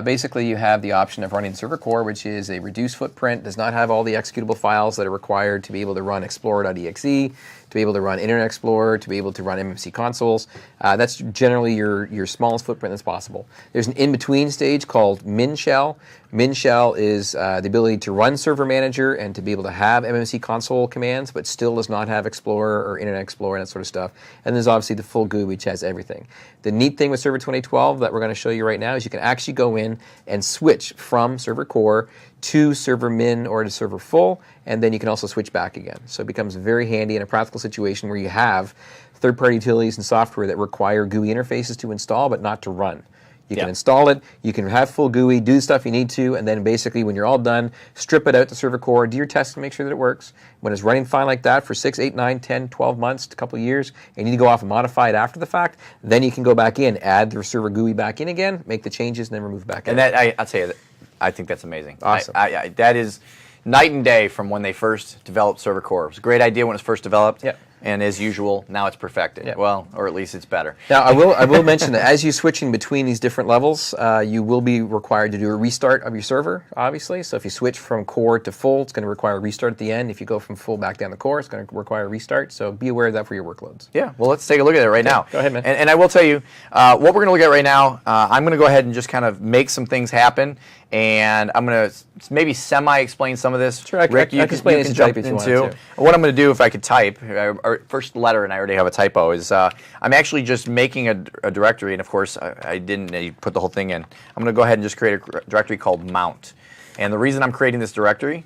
basically you have the option of running server core, which is a reduced footprint, does not have all the executable files that are required to be able to run explorer.exe, to be able to run Internet Explorer, to be able to run MMC consoles. That's generally your smallest footprint that's possible. There's an in-between stage called min shell. Min shell is the ability to run Server Manager and to be able to have MMC console commands, but still does not have Explorer or Internet Explorer and that sort of stuff. And there's obviously the full GUI, which has everything. The neat thing with Server 2012 that we're going to show you right now is you can actually go in and switch from server core to server min or to server full, and then you can also switch back again. So it becomes very handy in a practical situation where you have third-party utilities and software that require GUI interfaces to install but not to run. You can install it, you can have full GUI, do the stuff you need to, and then basically when you're all done, strip it out to server core, do your tests to make sure that it works. When it's running fine like that for 6, 8, 9, 10, 12 months, a couple of years, and you need to go off and modify it after the fact, then you can go back in, add the server GUI back in again, make the changes, and then remove back in. And I'll tell you, I think that's amazing. Awesome. That is night and day from when they first developed server core. It was a great idea when it was first developed. Yep. And as usual, now it's perfected. Yep. Well, or at least it's better. Now, I will mention that as you're switching between these different levels, you will be required to do a restart of your server, obviously. So if you switch from core to full, it's going to require a restart at the end. If you go from full back down to core, it's going to require a restart. So be aware of that for your workloads. Yeah, well, let's take a look at it right now. Go ahead, man. And I will tell you, what we're going to look at right now, I'm going to go ahead and just kind of make some things happen, and I'm going to maybe semi-explain some of this. Sure, I Rick, can you explain it can to jump type if you into. wanted to. What I'm going to do, if I could type, or first letter, and I already have a typo, is I'm actually just making a directory, and of course, I didn't put the whole thing in. I'm going to go ahead and just create a directory called mount. And the reason I'm creating this directory,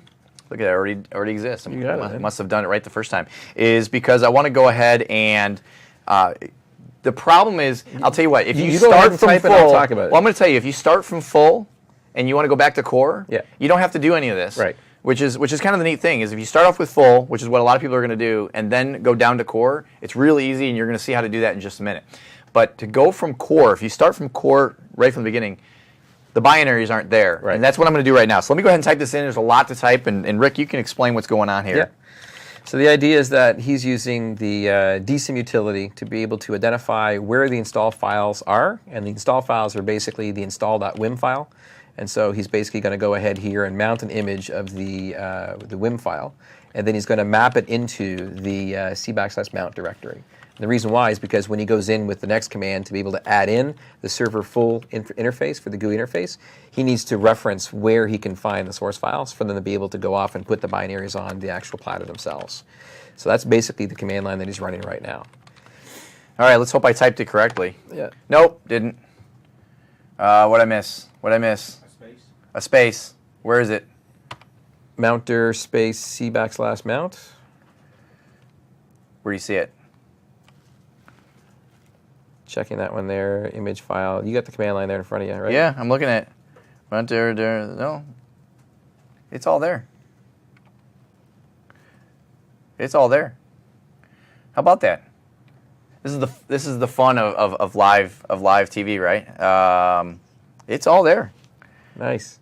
look at it, already exists. You got it, I man. must have done it right the first time, is because I want to go ahead and the problem is, I'll tell you what, if you go ahead start and from type it, full, I'll talk about it. well, I'm going to tell you, if you start from full and you want to go back to core, Yeah. you don't have to do any of this. Right. Which is kind of the neat thing, is if you start off with full, which is what a lot of people are going to do, and then go down to core, it's really easy, and you're going to see how to do that in just a minute. But to go from core, if you start from core right from the beginning, the binaries aren't there. Right. And that's what I'm going to do right now. So let me go ahead and type this in. There's a lot to type, and Rick, you can explain what's going on here. Yeah. So the idea is that he's using the DSIM utility to be able to identify where the install files are, and the install files are basically the install.wim file. And so he's basically going to go ahead here and mount an image of the WIM file, and then he's going to map it into the c/mount directory. And the reason why is because when he goes in with the next command to be able to add in the server full interface for the GUI interface, he needs to reference where he can find the source files for them to be able to go off and put the binaries on the actual platter themselves. So that's basically the command line that he's running right now. All right, let's hope I typed it correctly. Yeah. Nope, didn't. What'd I miss? What'd I miss? A space. A space. Where is it? Mounter space c/mount. Where do you see it? Checking that one there, image file. You got the command line there in front of you, right? Yeah, I'm looking at it. No. It's all there. It's all there. How about that? This is the fun of live TV, right? It's all there. Nice.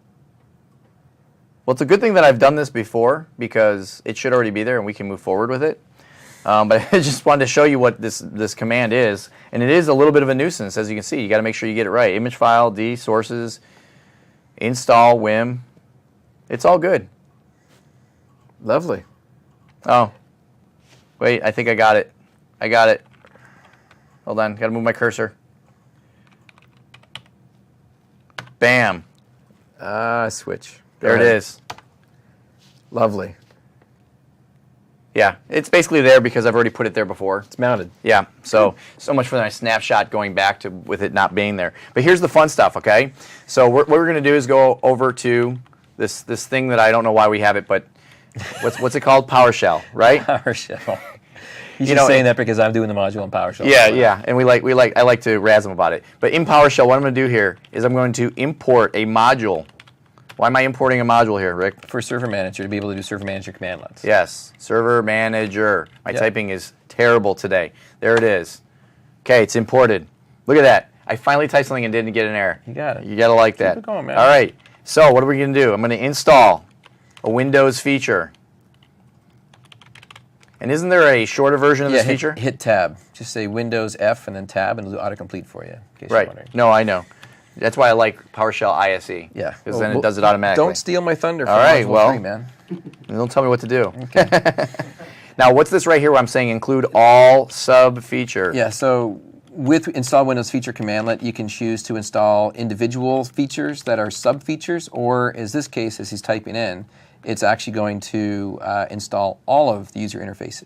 Well, it's a good thing that I've done this before, because it should already be there and we can move forward with it. But I just wanted to show you what this command is, and it is a little bit of a nuisance, as you can see. You got to make sure you get it right. Image file, D, sources, install, WIM. It's all good. Lovely. Oh, wait, I think I got it. I got it. Hold on, got to move my cursor. Bam. Switch. Go There ahead. it is. Lovely. Yeah, it's basically there because I've already put it there before. It's mounted. Yeah, so much for my snapshot going back to with it not being there. But here's the fun stuff, okay? So what we're going to do is go over to this thing that I don't know why we have it, but what's it called? PowerShell, right? PowerShell. He's just saying that because I'm doing the module in PowerShell. Yeah, and I like to razz him about it. But in PowerShell, what I'm going to do here is I'm going to import a module. Why am I importing a module here, Rick? For Server Manager to be able to do Server Manager commandlets. Yes, Server Manager. My typing is terrible today. There it is. Okay, it's imported. Look at that. I finally typed something and didn't get an error. You got it. You got to like that. Keep it going, man. All right. So what are we going to do? I'm going to install a Windows feature. And isn't there a shorter version of this feature? Hit Tab. Just say Windows F and then Tab, and it'll do autocomplete for you. In case Right. You're wondering. No, I know. That's why I like PowerShell ISE. Yeah. Because then it does it automatically. Don't steal my thunder. All right, Module well, 3, man. Don't tell me what to do. Okay. Now, what's this right here where I'm saying include all sub-feature? Yeah, so with Install Windows Feature Commandlet, you can choose to install individual features that are sub-features, or as this case, as he's typing in, it's actually going to install all of the user interface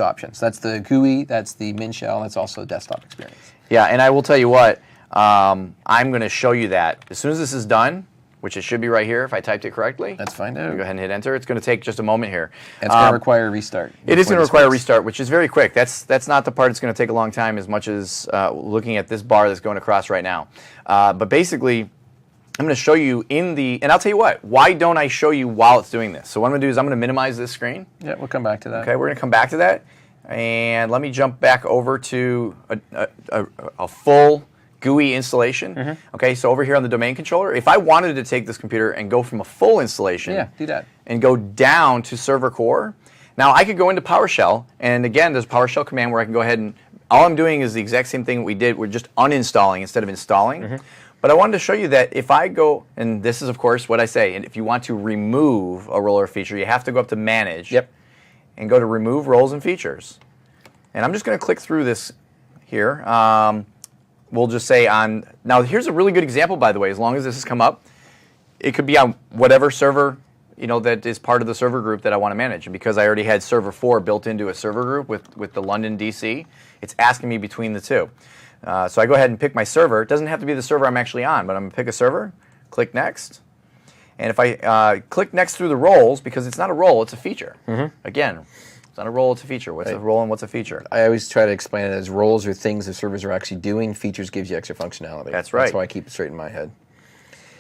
options. That's the GUI, that's the Min shell, that's also desktop experience. Yeah, and I will tell you what, I'm going to show you that. As soon as this is done, which it should be right here if I typed it correctly. Let's find out. Go ahead and hit enter. It's going to take just a moment here. It's going to require a restart. It is going to require a restart, which is very quick. That's not the part that's going to take a long time as much as looking at this bar that's going across right now. But basically, I'm going to show you and I'll tell you what, why don't I show you while it's doing this? So what I'm going to do is I'm going to minimize this screen. Yeah, we'll come back to that. Okay, we're going to come back to that. And let me jump back over to a full GUI installation. Okay, so over here on the domain controller, if I wanted to take this computer and go from a full installation do that. and go down to server core, now I could go into PowerShell, and again, there's a PowerShell command where I can go ahead and, all I'm doing is the exact same thing we did, we're just uninstalling instead of installing. But I wanted to show you that if I go, and this is of course what I say, and if you want to remove a role or feature, you have to go up to Manage. Yep. And go to Remove Roles and Features. And I'm just going to click through this here. We'll just say now here's a really good example, by the way, as long as this has come up. It could be on whatever server, that is part of the server group that I want to manage. And because I already had server 4 built into a server group with the London DC, it's asking me between the two. So I go ahead and pick my server. It doesn't have to be the server I'm actually on, but I'm going to pick a server, click Next. And if I click next through the roles, because it's not a role, it's a feature. Again, it's not a role, it's a feature. What's a role and what's a feature? I always try to explain it as roles are things that servers are actually doing. Features gives you extra functionality. That's right. That's why I keep it straight in my head.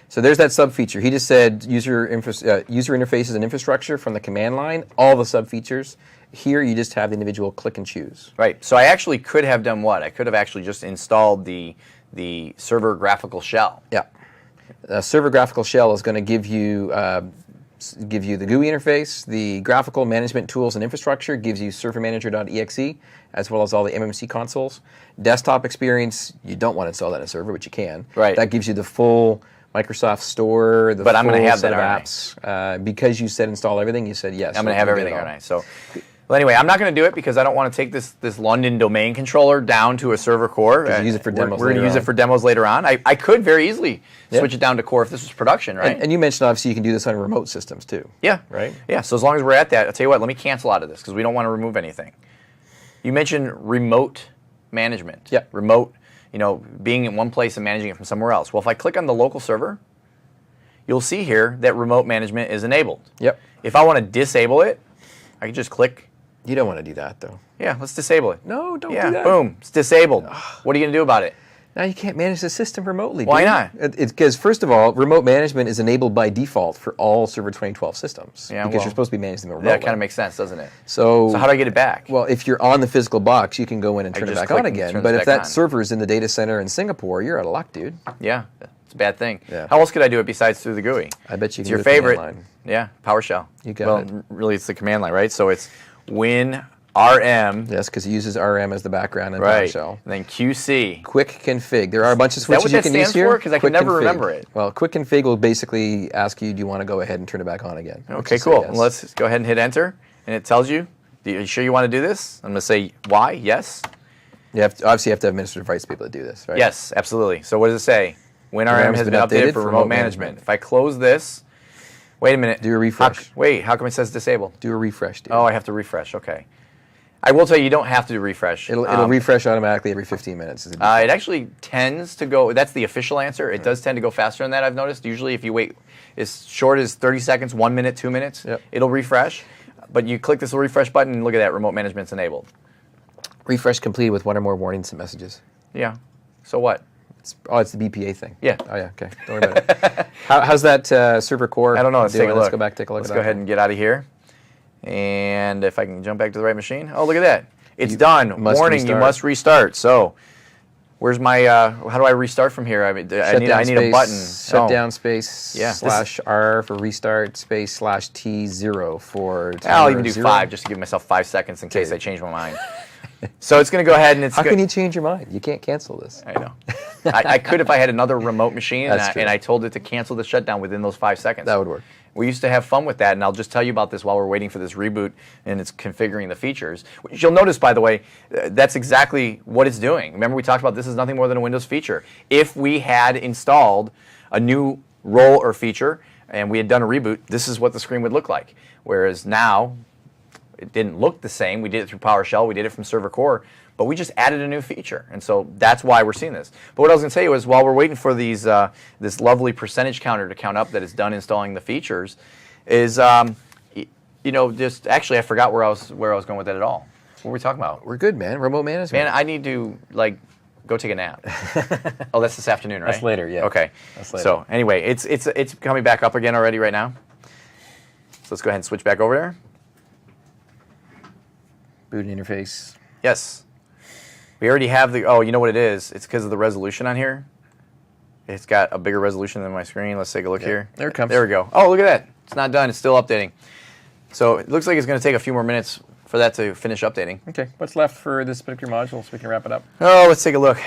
So there's that sub feature. He just said user interfaces and infrastructure from the command line. All the sub features. Here you just have the individual click and choose. Right. So I actually could have done what? I could have actually just installed the server graphical shell. Yeah. Server graphical shell is going to give you the GUI interface, the graphical management tools and infrastructure, gives you servermanager.exe, as well as all the MMC consoles. Desktop experience, you don't want to install that in a server, but you can. Right. That gives you the full Microsoft Store, the But full I'm going to have set that, of aren't apps. Because you said install everything, you said yes. I'm going to have everything, aren't I? So, well, anyway, I'm not going to do it because I don't want to take this London domain controller down to a server core. Use it for demos We're going to use it for demos later on. I could very easily switch it down to core if this was production, right? And you mentioned, obviously, you can do this on remote systems, too. Yeah. Right? Yeah, so as long as we're at that, I'll tell you what, let me cancel out of this because we don't want to remove anything. You mentioned remote management. Yeah. Remote, being in one place and managing it from somewhere else. Well, if I click on the local server, you'll see here that remote management is enabled. Yep. If I want to disable it, I can just click. You don't want to do that, though. Yeah, let's disable it. No, don't do Yeah, that. boom, it's disabled. What are you going to do about it? Now you can't manage the system remotely. Why dude. not? It's because, first of all, remote management is enabled by default for all Server 2012 systems. Yeah, because well, you're supposed to be managing them remotely. That kind of makes sense, doesn't it? So how do I get it back? Well, if you're on the physical box, you can go in and I turn it just back click on and again. turn But it if back that on. server is in the data center in Singapore, you're out of luck, dude. Yeah, it's a bad thing. Yeah. How else could I do it besides through the GUI? I bet you It's can your do the command favorite. line. Yeah, PowerShell. You got well, it. really, it's the command line, right? So it's WinRM. Yes, because it uses RM as the background in Right. PowerShell. And then QC. Quick config. There are a bunch of Is that switches what you that can use stands here. for? 'Cause I can Quick never config. remember it. Well, quick config will basically ask you, do you want to go ahead and turn it back on again? Okay, Just say cool. yes. Well, let's go ahead and hit enter, and it tells you, are you sure you want to do this? I'm going to say why, yes. Obviously, you have to have administrative rights to be able to do this, right? Yes, absolutely. So what does it say? WinRM has been updated for remote management. If I close this, Wait a minute. Do a refresh. Wait, how come it says disabled? Do a refresh, dude. Oh, I have to refresh. Okay. I will tell you, you don't have to do refresh. It'll refresh automatically every 15 minutes. It actually tends to go, that's the official answer. It does tend to go faster than that, I've noticed. Usually if you wait as short as 30 seconds, 1 minute, 2 minutes, Yep. it'll refresh. But you click this little refresh button and look at that, remote management's enabled. Refresh completed with one or more warnings and messages. Yeah. So what? It's the BPA thing. Yeah. Oh, yeah, okay. Don't worry about it. How's that server core? I don't know. Let's take a look. Let's go back, take a look Let's at go that. ahead and get out of here. And if I can jump back to the right machine. Oh, look at that. It's done. must Warning, you restart. must restart. So where's my, how do I restart from here? I mean, I need a button. Shutdown space Yeah, /R for restart space /T0 for I'll even do 0. 5 just to give myself 5 seconds in case I change my mind. So it's going to go ahead and it's How can you change your mind? You can't cancel this. I know. I could if I had another remote machine That's true. and I told it to cancel the shutdown within those 5 seconds. That would work. We used to have fun with that, and I'll just tell you about this while we're waiting for this reboot and it's configuring the features. You'll notice, by the way, that's exactly what it's doing. Remember we talked about this is nothing more than a Windows feature. If we had installed a new role or feature and we had done a reboot, this is what the screen would look like. Whereas now, it didn't look the same. We did it through PowerShell. We did it from Server Core. But we just added a new feature, and so that's why we're seeing this. But what I was going to say was, while we're waiting for these, this lovely percentage counter to count up that it's done installing the features, is you know, just actually I forgot where I was going with that at all. What were we talking about? We're good, man. Remote management. Man, I need to like go take a nap. Oh, that's this afternoon, right? That's later, yeah. Okay. That's later. So anyway, it's coming back up again already right now. So let's go ahead and switch back over there. Boot interface. Yes. We already have the, oh, you know what it is? It's because of the resolution on here. It's got a bigger resolution than my screen. Let's take a look here. There it comes. There we go. Oh, look at that. It's not done. It's still updating. So it looks like it's going to take a few more minutes for that to finish updating. Okay, what's left for this particular module so we can wrap it up? Oh, let's take a look.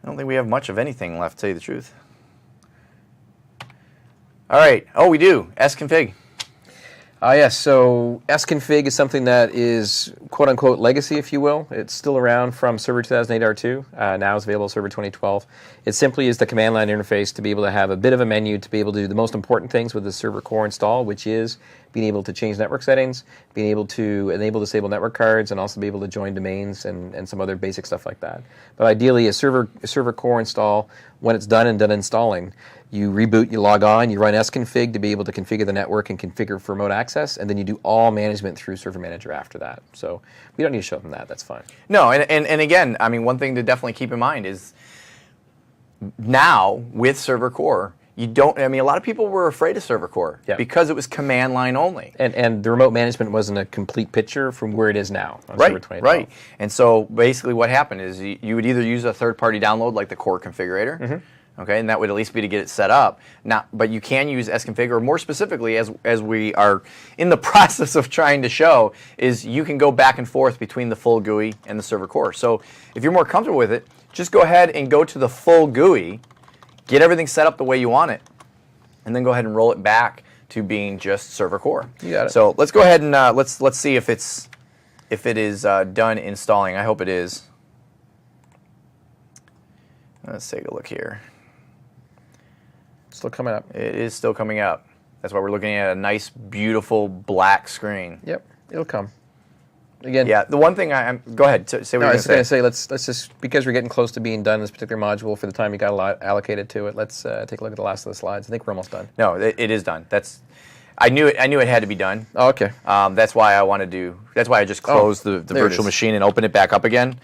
I don't think we have much of anything left, to tell you the truth. All right. Oh, we do. sconfig. Yes, so sconfig is something that is quote-unquote legacy, if you will. It's still around from Server 2008 R2. Now it's available Server 2012. It simply is the command line interface to be able to have a bit of a menu to be able to do the most important things with the Server Core install, which is being able to change network settings, being able to enable disable network cards, and also be able to join domains and some other basic stuff like that. But ideally, a Server Core install, when it's done installing, you reboot, you log on, you run sconfig to be able to configure the network and configure for remote access, and then you do all management through Server Manager after that. So we don't need to show them that. That's fine. No, and again, I mean, one thing to definitely keep in mind is now with Server Core, you don't, I mean, a lot of people were afraid of Server Core because it was command line only. And the remote management wasn't a complete picture from where it is now on Server 2012. Right. And so basically what happened is you would either use a third-party download like the Core configurator, okay, and that would at least be to get it set up. Now, but you can use sconfig, or more specifically, as we are in the process of trying to show, is you can go back and forth between the full GUI and the Server Core. So if you're more comfortable with it, just go ahead and go to the full GUI, get everything set up the way you want it, and then go ahead and roll it back to being just Server Core. You got it. So let's go ahead and let's see if it is done installing. I hope it is. Let's take a look here. Still coming up. It is still coming up. That's why we're looking at a nice, beautiful black screen. Yep, it'll come. Again. Yeah, the one thing go ahead, say what you're I going was to going to say. say, let's just, because we're getting close to being done this particular module for the time you got a lot allocated to it, let's take a look at the last of the slides. I think we're almost done. No, it is done. I knew it had to be done. Oh, okay. That's why I just closed the there it virtual is. machine and opened it back up again.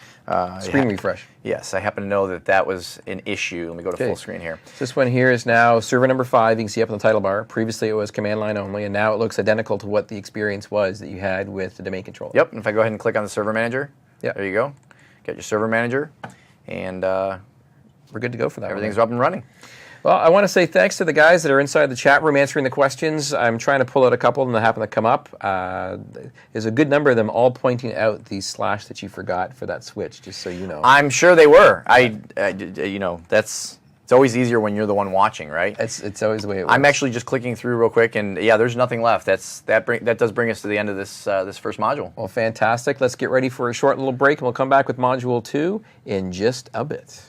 Screen refresh. Yes, I happen to know that was an issue. Let me go to full screen here. This one here is now server number 5. You can see up in the title bar. Previously it was command line only, and now it looks identical to what the experience was that you had with the domain controller. Yep, and if I go ahead and click on the server manager, Yep. there you go. Get your server manager, and We're good to go for that. everything's one. up and running. Well, I want to say thanks to the guys that are inside the chat room answering the questions. I'm trying to pull out a couple of them that happen to come up. There's a good number of them all pointing out the slash that you forgot for that switch, just so you know. I'm sure they were. You know, it's always easier when you're the one watching, right? It's always the way it works. I'm actually just clicking through real quick, and yeah, there's nothing left. That does bring us to the end of this this first module. Well, fantastic. Let's get ready for a short little break, and we'll come back with Module 2 in just a bit.